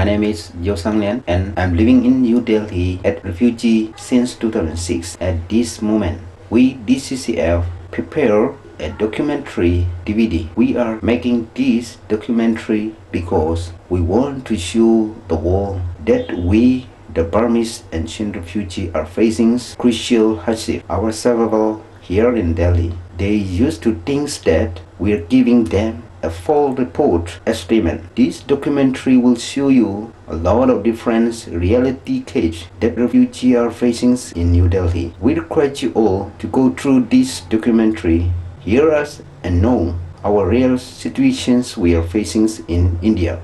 My name is Jo Sang-lian and I'm living in New Delhi at refugee since 2006. At this moment, we DCCF prepare a documentary DVD. We are making this documentary because we want to show the world that we, the Burmese ancient refugee, are facing crucial hardship. Our survival here in Delhi. They used to think that we are giving them a full report estimate. This documentary will show you a lot of different reality cases that refugees are facing in New Delhi. We request you all to go through this documentary, hear us and know our real situations we are facing in India.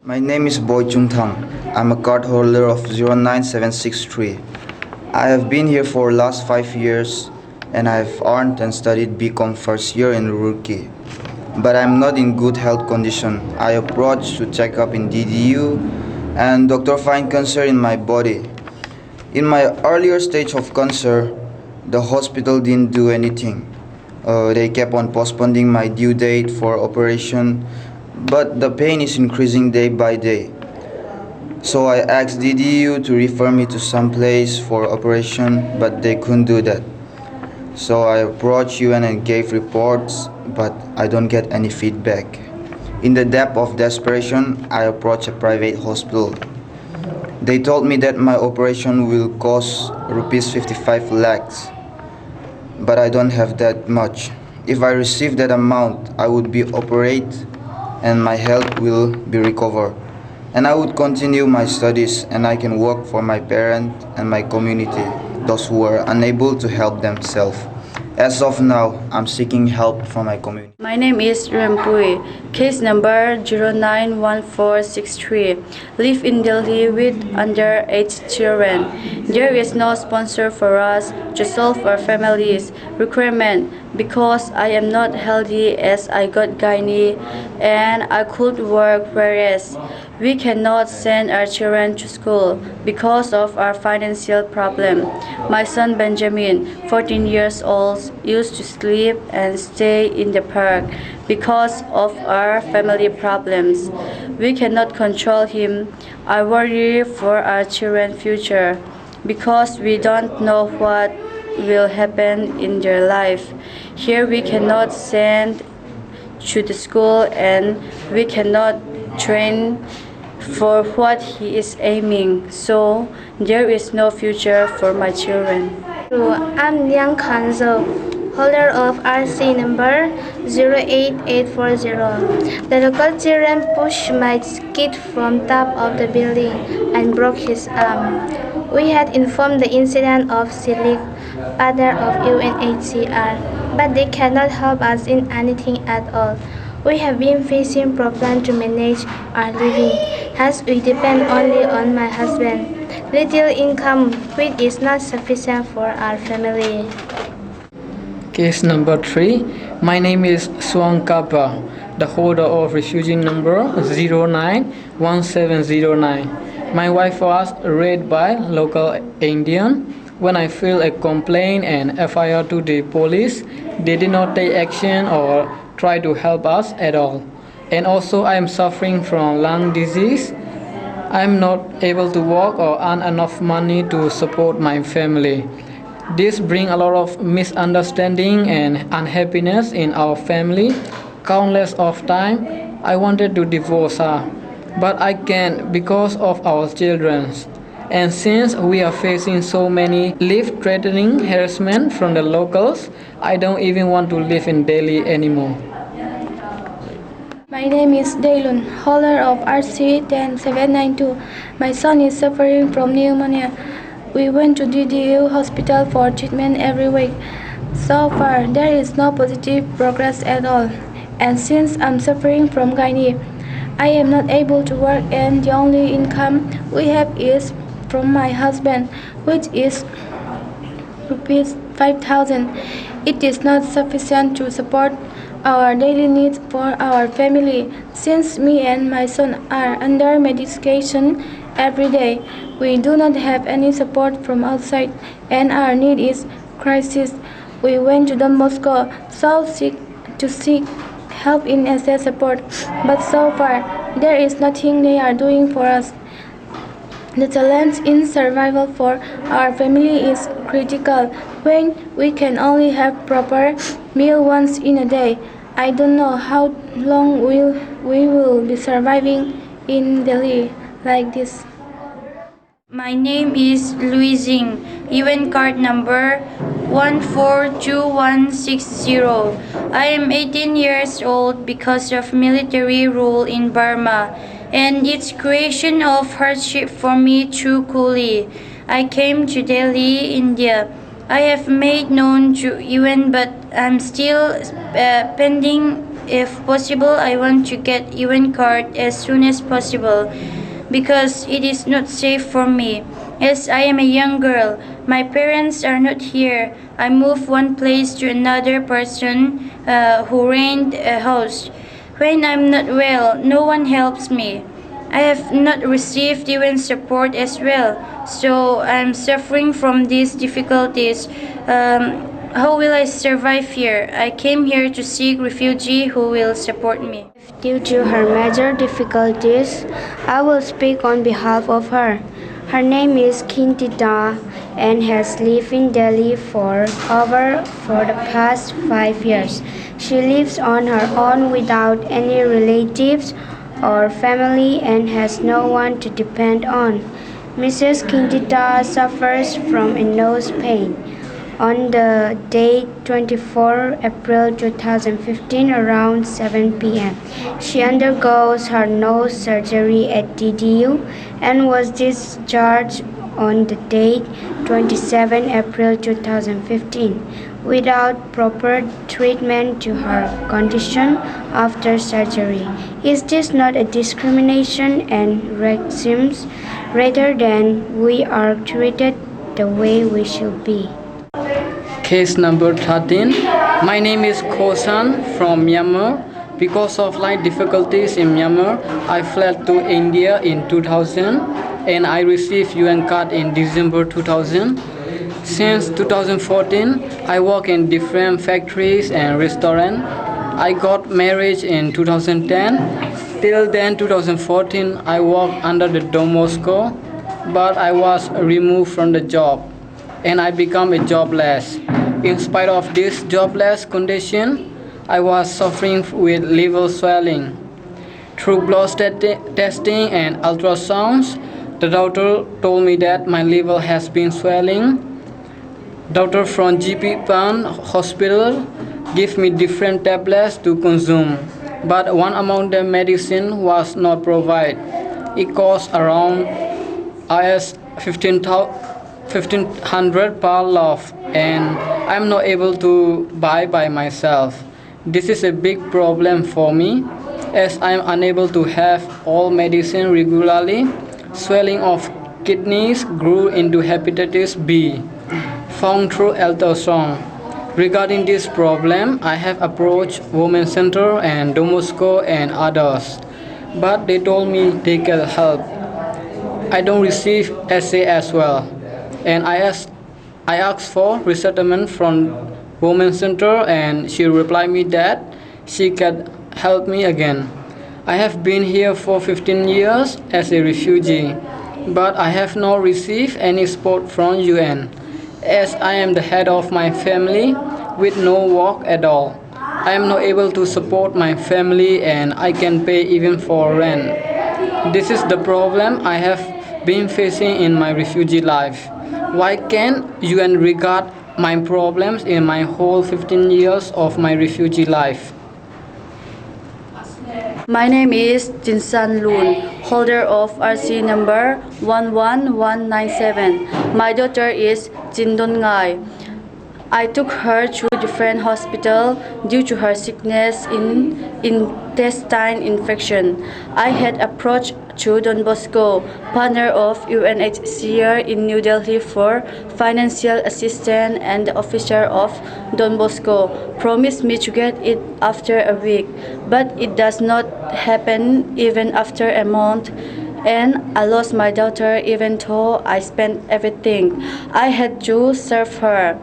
My name is Boy Chung Thang. I'm a card holder of 09763. I have been here for last 5 years and I have earned and studied BCom first year in Roorkee. But I'm not in good health condition. I approached to check up in DDU and doctor find cancer in my body. In my earlier stage of cancer, the hospital didn't do anything. They kept on postponing my due date for operation, but the pain is increasing day by day. So I asked DDU to refer me to some place for operation, but they couldn't do that. So I approached UN and gave reports, but I don't get any feedback. In the depth of desperation, I approached a private hospital. They told me that my operation will cost rupees 55 lakhs, but I don't have that much. If I receive that amount, I would be operated and my health will be recovered. And I would continue my studies and I can work for my parents and my community, those who are unable to help themselves. As of now, I'm seeking help from my community. My name is Rampui, case number 091463. Live in Delhi with underage children. There is no sponsor for us to solve our family's requirement because I am not healthy as I got gynae and I could work, whereas we cannot send our children to school because of our financial problem. My son Benjamin, 14 years old, used to sleep and stay in the park because of our family problems. We cannot control him. I worry for our children's future because we don't know what will happen in their life. Here we cannot send to the school and we cannot train for what he is aiming, so there is no future for my children. I'm Liang Kanzo, holder of RC number 08840. The local children pushed my kid from top of the building and broke his arm. We had informed the incident of Silik, father of UNHCR, but they cannot help us in anything at all. We have been facing problems to manage our living, as we depend only on my husband. Little income, which is not sufficient for our family. Case number 3. My name is Suang Kapa, the holder of refugee number 091709. My wife was raped by local Indian. When I filed a complaint and FIR to the police, they did not take action or try to help us at all. And also I am suffering from lung disease. I am not able to work or earn enough money to support my family. This brings a lot of misunderstanding and unhappiness in our family. Countless of time I wanted to divorce her, but I can't because of our children. And since we are facing so many life-threatening harassment from the locals, I don't even want to live in Delhi anymore. My name is Daylun, holder of RC 10792. My son is suffering from pneumonia. We went to DDU hospital for treatment every week. So far, there is no positive progress at all. And since I'm suffering from gynae, I am not able to work and the only income we have is from my husband, which is rupees 5,000. It is not sufficient to support our daily needs for our family. Since me and my son are under medication every day, we do not have any support from outside and our need is crisis. We went to Don Bosco to seek help in SS support, but so far There is nothing they are doing for us. The challenge in survival for our family is critical when we can only have proper meal once in a day. I don't know how long we will be surviving in Delhi like this. My name is Luizing, UN card number 142160. I am 18 years old because of military rule in Burma and its creation of hardship for me through coolie. I came to Delhi, India. I have made known to UN but I'm still pending. If possible, I want to get UN card as soon as possible because it is not safe for me. As I am a young girl, my parents are not here. I move one place to another person who rent a house. When I'm not well, no one helps me. I have not received even support as well, so I'm suffering from these difficulties. How will I survive here? I came here to seek refugee who will support me. Due to her major difficulties, I will speak on behalf of her. Her name is Kintita and has lived in Delhi for the past 5 years. She lives on her own without any relatives or family and has no one to depend on. Mrs. Kintita suffers from a nose pain. On the date 24 April 2015 around 7 p.m. She undergoes her nose surgery at DDU and was discharged on the date 27 April 2015 without proper treatment to her condition after surgery. Is this not a discrimination and racism rather than we are treated the way we should be? Case number 13. My name is Khosan from Myanmar. Because of life difficulties in Myanmar, I fled to India in 2000 and I received UN card in December 2000. Since 2014, I work in different factories and restaurants. I got married in 2010. Till then, 2014, I worked under the Don Bosco, but I was removed from the job and I become a jobless. In spite of this jobless condition, I was suffering with liver swelling. Through blood testing and ultrasounds, the doctor told me that my liver has been swelling. Doctor from GP Pan Hospital gave me different tablets to consume, but one among the medicine was not provided. It cost around IS 1500 per lot and I'm not able to buy by myself. This is a big problem for me as I'm unable to have all medicine regularly. Swelling of kidneys grew into hepatitis B, found through ultrasound. Regarding this problem, I have approached Women's Center and Domosco and others, but they told me they can help. I don't receive SA as well, and I asked for resettlement from Women's Center and she replied me that she can help me again. I have been here for 15 years as a refugee, but I have not received any support from UN, as I am the head of my family with no work at all. I am not able to support my family and I can pay even for rent. This is the problem I have been facing in my refugee life. Why can't UN regard my problems in my whole 15 years of my refugee life? My name is Jinsan Loon, holder of RC number 11197. My daughter is Jindon Ngai. I took her to different hospital due to her sickness in intestine infection. I had approached to Don Bosco, partner of UNHCR in New Delhi for financial assistance, and the officer of Don Bosco promised me to get it after a week, but it does not happen even after a month. And I lost my daughter even though I spent everything I had to serve her,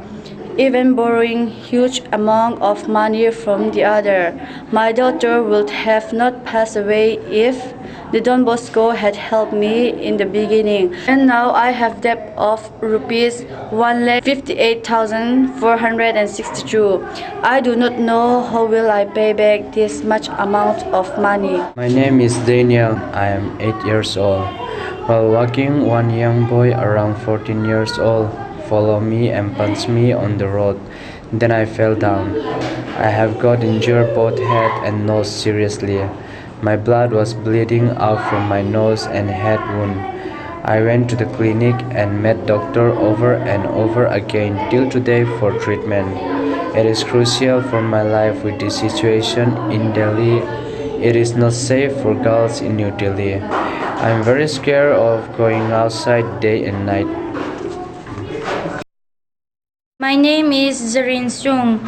even borrowing huge amount of money from the other. My daughter would have not passed away if The Don Bosco had helped me in the beginning, and now I have debt of rupees 1,58,462. I do not know how will I pay back this much amount of money. My name is Daniel. I am 8 years old. While walking, one young boy around 14 years old followed me and punched me on the road. Then I fell down. I have got injured both head and nose seriously. My blood was bleeding out from my nose and head wound. I went to the clinic and met doctor over and over again till today for treatment. It is crucial for my life with this situation in Delhi. It is not safe for girls in New Delhi. I am very scared of going outside day and night. My name is Zarin Sung,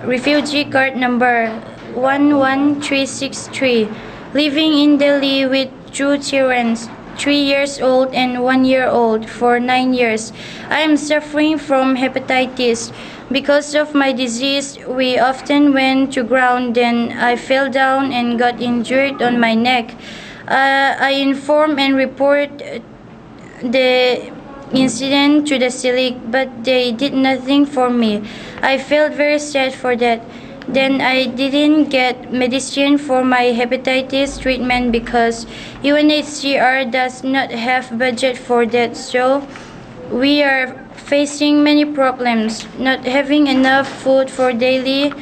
refugee card number 11363, living in Delhi with two children, 3 years old and 1 year old, for 9 years. I am suffering from hepatitis. Because of my disease, we often went to ground, then I fell down and got injured on my neck. I informed and report the incident to the Silik, but they did nothing for me. I felt very sad for that. Then I didn't get medicine for my hepatitis treatment because UNHCR does not have budget for that. So we are facing many problems, not having enough food for daily.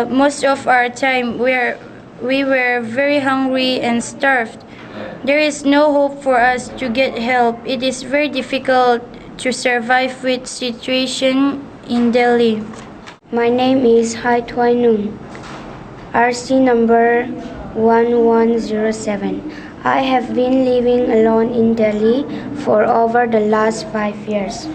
Most of our time we were very hungry and starved. There is no hope for us to get help. It is very difficult to survive with situation in Delhi. My name is Hai Thoi Nung, RC number 1107. I have been living alone in Delhi for over the last 5 years.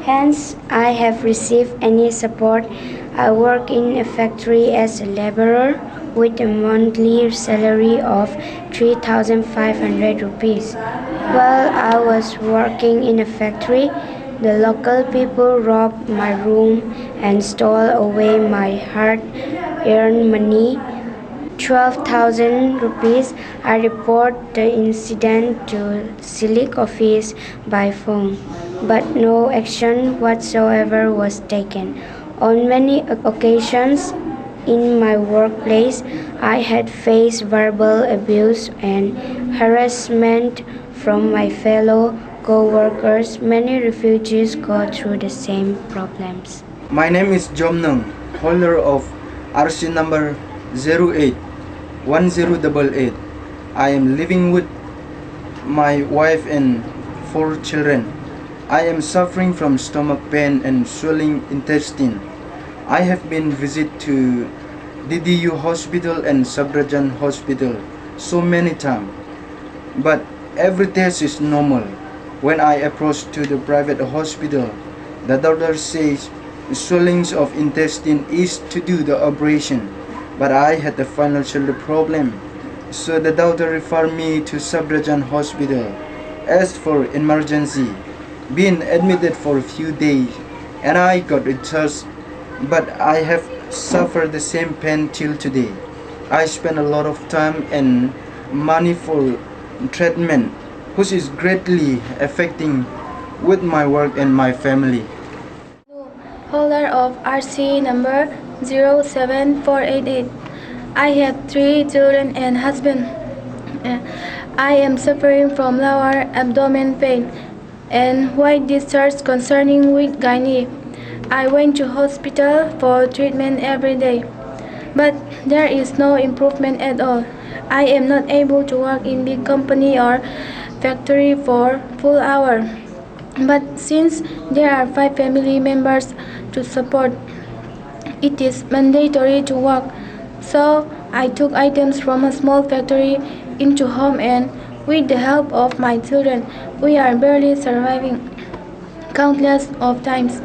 Hence, I have received any support. I work in a factory as a laborer with a monthly salary of 3,500 rupees. While I was working in a factory, the local people robbed my room and stole away my hard-earned money, 12,000 rupees. I report the incident to Silik office by phone, but no action whatsoever was taken. On many occasions in my workplace, I had faced verbal abuse and harassment from my fellow co-workers. Many refugees go through the same problems. My name is Jom Nung, holder of RC number 081088. I am living with my wife and 4 children. I am suffering from stomach pain and swelling intestine. I have been visit to DDU hospital and Sabrajan hospital so many times, but every test is normal. When I approach to the private hospital, the doctor says swellings of intestine is to do the operation, but I had a financial problem, so the doctor referred me to Sabrajan hospital. As for emergency, been admitted for a few days, and I got discharged, but I have suffered the same pain till today. I spent a lot of time and money for treatment, which is greatly affecting with my work and my family. Holder of RC number 07488. I have 3 children and husband. I am suffering from lower abdomen pain and white discharge concerning with gynae. I went to hospital for treatment every day, but there is no improvement at all. I am not able to work in big company or factory for full hour. But since there are 5 family members to support, it is mandatory to work. So I took items from a small factory into home, and with the help of my children, we are barely surviving. Countless of times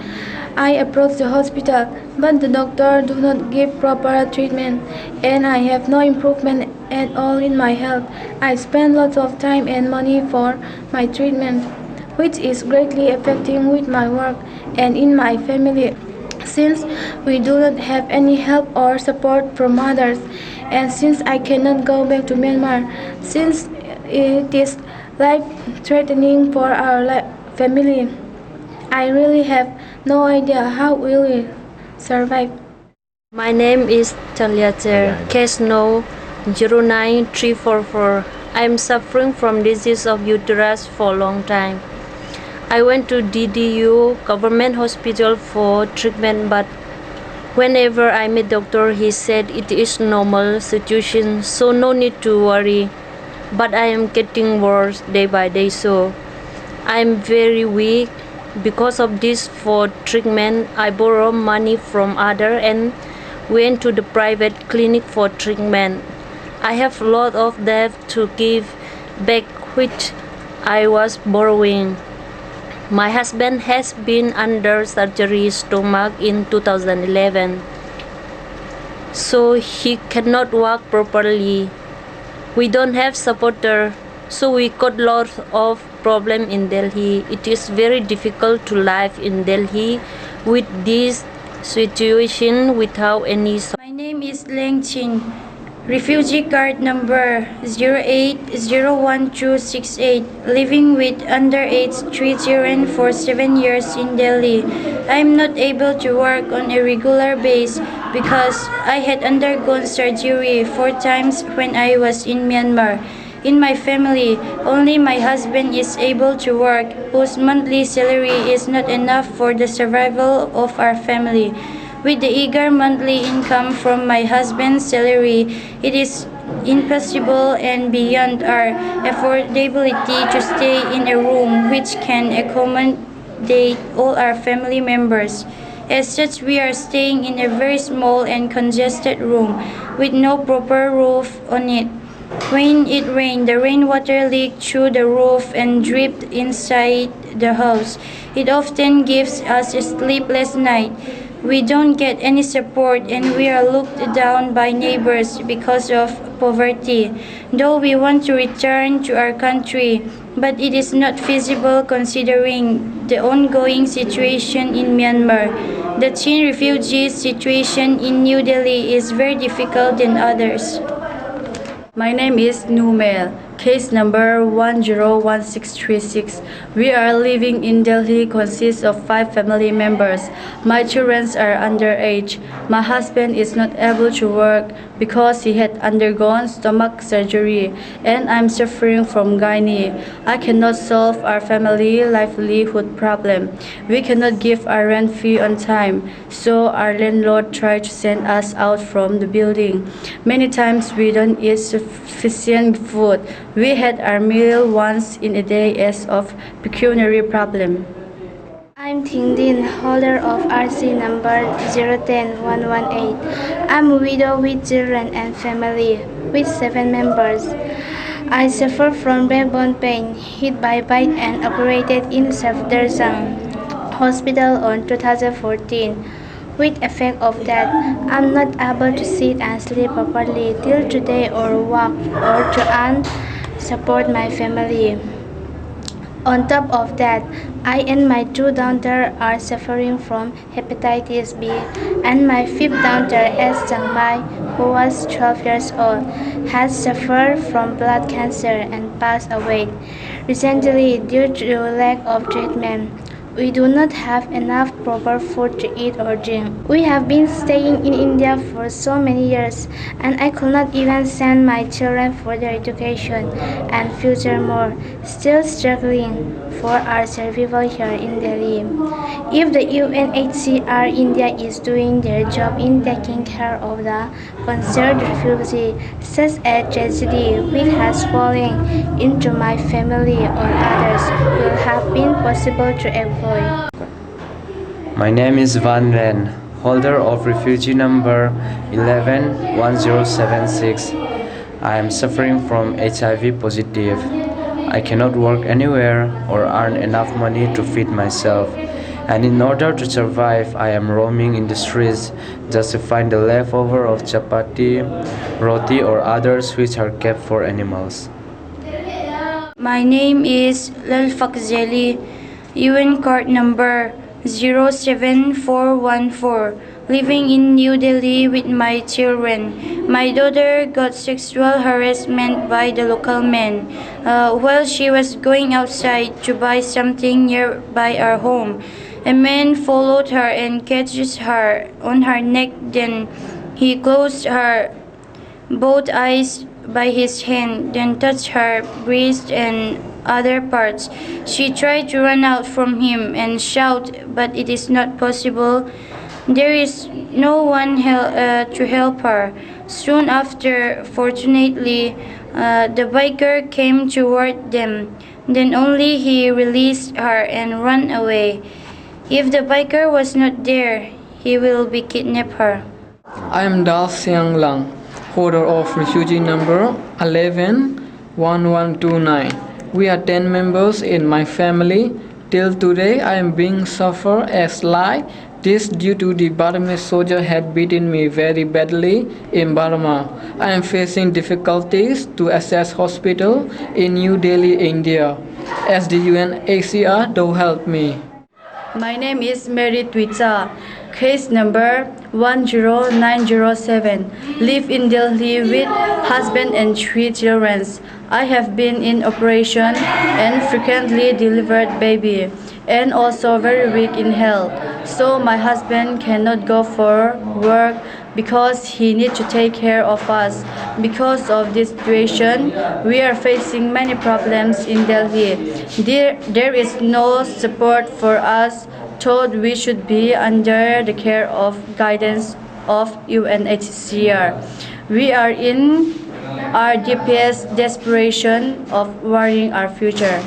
I approach the hospital, but the doctor do not give proper treatment, and I have no improvement at all in my health. I spend lots of time and money for my treatment, which is greatly affecting with my work and in my family. Since we do not have any help or support from others, and since I cannot go back to Myanmar, since It is life-threatening for our family. I really have no idea how we will survive. My name is Taliater, case no 09344. I am suffering from disease of uterus for a long time. I went to DDU government hospital for treatment, but whenever I meet doctor, he said it is normal situation, so no need to worry. But I am getting worse day by day, so I am very weak. Because of this, for treatment, I borrow money from other and went to the private clinic for treatment. I have a lot of debt to give back which I was borrowing. My husband has been under surgery stomach in 2011, so he cannot walk properly. We don't have supporter, so we got lots of problem in Delhi. It is very difficult to live in Delhi with this situation without any. My name is Leng Chin. Refugee card number 080128, living with underage 3 children for 7 years in Delhi. I am not able to work on a regular basis because I had undergone surgery 4 times when I was in Myanmar. In my family, only my husband is able to work, whose monthly salary is not enough for the survival of our family. With the eager monthly income from my husband's salary, it is impossible and beyond our affordability to stay in a room which can accommodate all our family members. As such, we are staying in a very small and congested room with no proper roof on it. When it rained, the rainwater leaked through the roof and dripped inside the house. It often gives us a sleepless night. We don't get any support and we are looked down by neighbors because of poverty. Though we want to return to our country, but it is not feasible considering the ongoing situation in Myanmar. The teen refugee situation in New Delhi is very difficult than others. My name is Numel, case number 101636. We are living in Delhi, consists of 5 family members. My children are underage. My husband is not able to work because he had undergone stomach surgery, and I'm suffering from gynae. I cannot solve our family livelihood problem. We cannot give our rent fee on time, so our landlord tried to send us out from the building. Many times we don't eat sufficient food. We had our meal once in a day as of pecuniary problem. I'm Thing Din, holder of RC number 010118. I'm a widow with children and family with 7 members. I suffer from backbone pain, hit by bite and operated in Safdarsang Hospital on 2014. With effect of that, I'm not able to sit and sleep properly till today or walk or to earn support my family. On top of that, I and my 2 daughters are suffering from hepatitis B, and my 5th daughter, S. Changmai, who was 12 years old, has suffered from blood cancer and passed away recently due to lack of treatment. We do not have enough proper food to eat or drink. We have been staying in India for so many years, and I could not even send my children for their education and future more, still struggling for our survival here in Delhi. If the UNHCR India is doing their job in taking care of the concerned refugee, such a tragedy which has fallen into my family or others will have been possible to avoid. My name is Van Ren, holder of refugee number 111076. I am suffering from HIV positive. I cannot work anywhere or earn enough money to feed myself. And in order to survive, I am roaming in the streets just to find the leftover of chapati, roti or others which are kept for animals. My name is Lalfakzeli, UN card number 07414. living in New Delhi with my children. My daughter got sexual harassment by the local men while she was going outside to buy something nearby our home. A man followed her and catches her on her neck. Then he closed her both eyes by his hand, then touched her breast and other parts. She tried to run out from him and shout, but it is not possible. There is no one to help her. Soon after, fortunately, the biker came toward them. Then only he released her and ran away. If the biker was not there, he will be kidnapped her. I am Dal Siang Lang, holder of refugee number 111129. We are 10 members in my family. Till today, I am being suffered as lie. This due to the Burmese soldier had beaten me very badly in Burma. I am facing difficulties to access hospital in New Delhi, India. As the UNHCR, do help me. My name is Mary Twitza, case number 10907. Live in Delhi with husband and 3 children. I have been in operation and frequently delivered baby and also very weak in health. So my husband cannot go for work because he needs to take care of us. Because of this situation, we are facing many problems in Delhi. There is no support for us, thought we should be under the care of guidance of UNHCR. We are in our deepest desperation of worrying our future.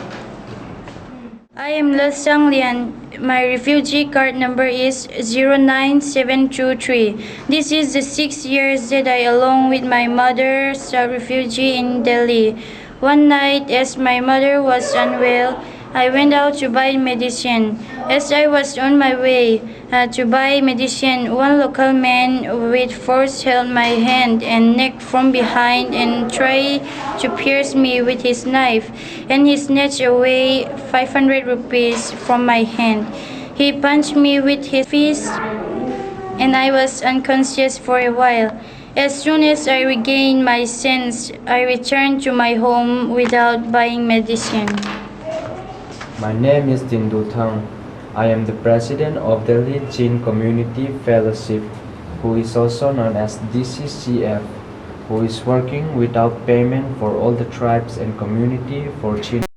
I am Lasang Lian. My refugee card number is 09723. This is the 6 years that I, along with my mother, are refugee in Delhi. One night, as my mother was unwell, I went out to buy medicine. As I was on my way to buy medicine, one local man with force held my hand and neck from behind and tried to pierce me with his knife, and he snatched away 500 rupees from my hand. He punched me with his fist and I was unconscious for a while. As soon as I regained my sense, I returned to my home without buying medicine. My name is Tindu Thang. I am the president of the Delhi Chin Community Fellowship, who is also known as DCCF, who is working without payment for all the tribes and community for Chin.